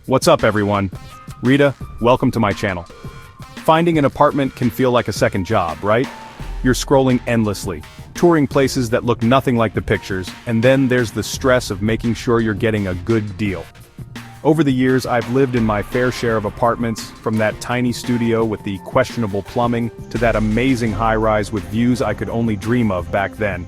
What's up, everyone? Rita, welcome to my channel. Finding an apartment can feel like a second job, right? You're scrolling endlessly, touring places that look nothing like the pictures, and then there's the stress of making sure you're getting a good deal. Over the years, I've lived in my fair share of apartments, from that tiny studio with the questionable plumbing to that amazing high-rise with views I could only dream of back then.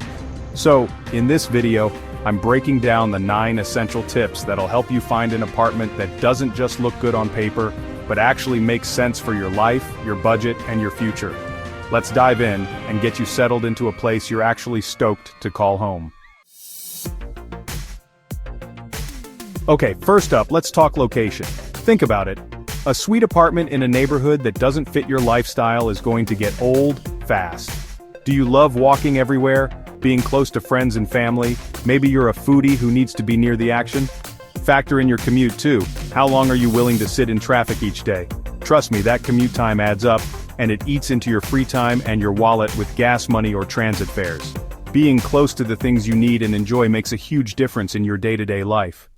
So, in this video, I'm breaking down the 9 essential tips that'll help you find an apartment that doesn't just look good on paper, but actually makes sense for your life, your budget, and your future. Let's dive in and get you settled into a place you're actually stoked to call home. Okay, first up, let's talk location. Think about it. A sweet apartment in a neighborhood that doesn't fit your lifestyle is going to get old fast. Do you love walking everywhere? Being close to friends and family? Maybe you're a foodie who needs to be near the action? Factor in your commute too. How long are you willing to sit in traffic each day? Trust me, that commute time adds up, and it eats into your free time and your wallet with gas money or transit fares. Being close to the things you need and enjoy makes a huge difference in your day-to-day life.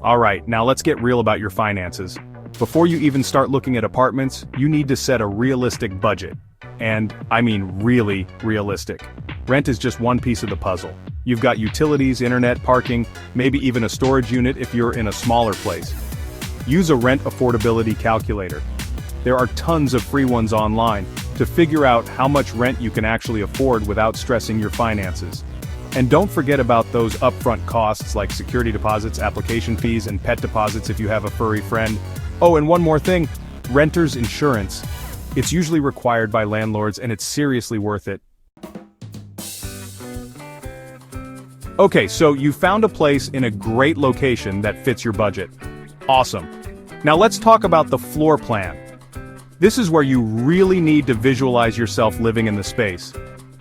Alright, now let's get real about your finances. Before you even start looking at apartments, you need to set a realistic budget. And, I mean really realistic. Rent is just one piece of the puzzle. You've got utilities, internet, parking, maybe even a storage unit if you're in a smaller place. Use a rent affordability calculator. There are tons of free ones online to figure out how much rent you can actually afford without stressing your finances. And don't forget about those upfront costs like security deposits, application fees, and pet deposits if you have a furry friend. Oh, and one more thing, renter's insurance. It's usually required by landlords and it's seriously worth it. Okay, so you found a place in a great location that fits your budget. Awesome. Now let's talk about the floor plan. This is where you really need to visualize yourself living in the space.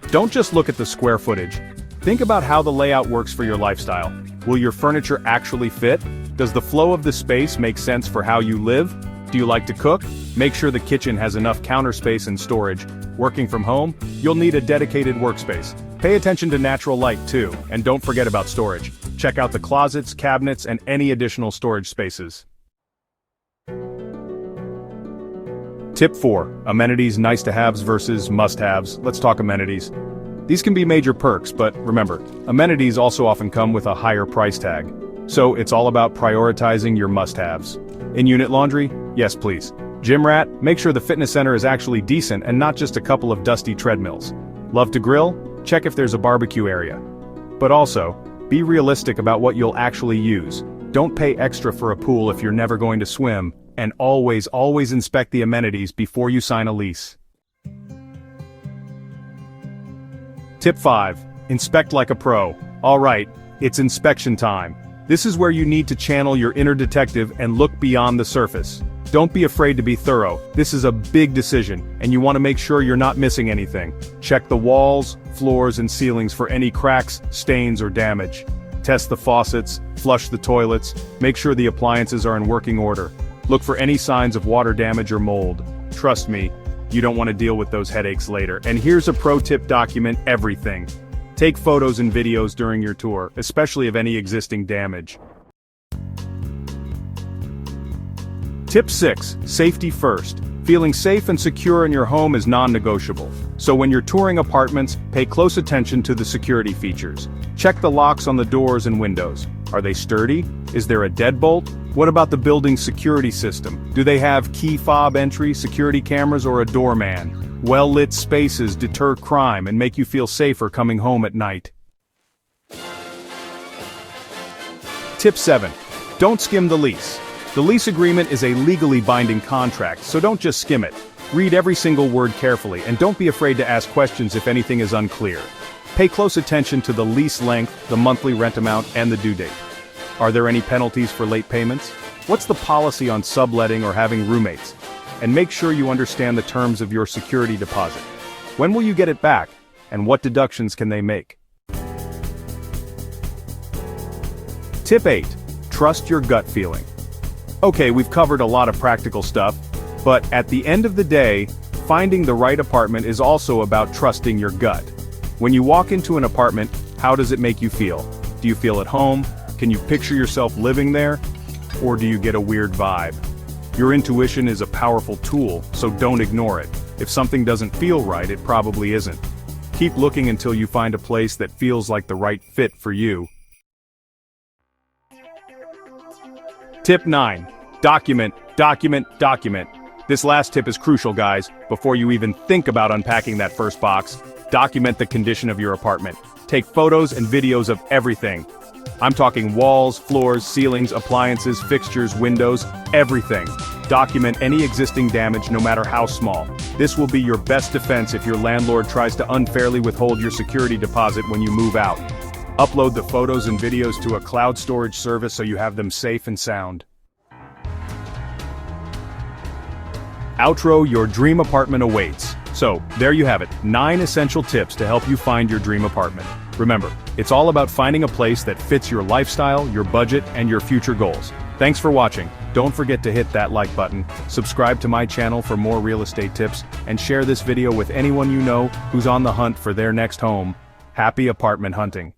Don't just look at the square footage. Think about how the layout works for your lifestyle. Will your furniture actually fit? Does the flow of the space make sense for how you live? Do you like to cook? Make sure the kitchen has enough counter space and storage. Working from home? You'll need a dedicated workspace. Pay attention to natural light too, and don't forget about storage. Check out the closets, cabinets, and any additional storage spaces. Tip 4. Amenities nice-to-haves versus must-haves. Let's talk amenities. These can be major perks, but remember, amenities also often come with a higher price tag. So it's all about prioritizing your must-haves. In-unit laundry? Yes please. Gym rat? Make sure the fitness center is actually decent and not just a couple of dusty treadmills. Love to grill? Check if there's a barbecue area. But also, be realistic about what you'll actually use. Don't pay extra for a pool if you're never going to swim, and always inspect the amenities before you sign a lease. Tip 5. Inspect like a pro. Alright, it's inspection time. This is where you need to channel your inner detective and look beyond the surface. Don't be afraid to be thorough. This is a big decision, and you want to make sure you're not missing anything. Check the walls, floors, and ceilings for any cracks, stains, or damage. Test the faucets, flush the toilets, make sure the appliances are in working order. Look for any signs of water damage or mold. Trust me, you don't want to deal with those headaches later. And here's a pro tip: document everything. Take photos and videos during your tour, especially of any existing damage. Tip 6. Safety first. Feeling safe and secure in your home is non-negotiable. So when you're touring apartments, pay close attention to the security features. Check the locks on the doors and windows. Are they sturdy? Is there a deadbolt? What about the building's security system? Do they have key fob entry, security cameras, or a doorman? Well-lit spaces deter crime and make you feel safer coming home at night. Tip 7. Don't skim the lease. The lease agreement is a legally binding contract, so don't just skim it. Read every single word carefully, and don't be afraid to ask questions if anything is unclear. Pay close attention to the lease length, the monthly rent amount, and the due date. Are there any penalties for late payments? What's the policy on subletting or having roommates? And make sure you understand the terms of your security deposit. When will you get it back? And what deductions can they make? Tip 8. Trust your gut feeling. Okay, we've covered a lot of practical stuff, but at the end of the day, finding the right apartment is also about trusting your gut. When you walk into an apartment, how does it make you feel? Do you feel at home? Can you picture yourself living there? Or do you get a weird vibe? Your intuition is a powerful tool, so don't ignore it. If something doesn't feel right, it probably isn't. Keep looking until you find a place that feels like the right fit for you. Tip 9. Document, document, document. This last tip is crucial, guys. Before you even think about unpacking that first box, document the condition of your apartment. Take photos and videos of everything. I'm talking walls, floors, ceilings, appliances, fixtures, windows, everything. Document any existing damage, no matter how small. This will be your best defense if your landlord tries to unfairly withhold your security deposit when you move out. Upload the photos and videos to a cloud storage service so you have them safe and sound. Outro: your dream apartment awaits. So, there you have it, 9 essential tips to help you find your dream apartment. Remember, it's all about finding a place that fits your lifestyle, your budget, and your future goals. Thanks for watching. Don't forget to hit that like button, subscribe to my channel for more real estate tips, and share this video with anyone you know who's on the hunt for their next home. Happy apartment hunting!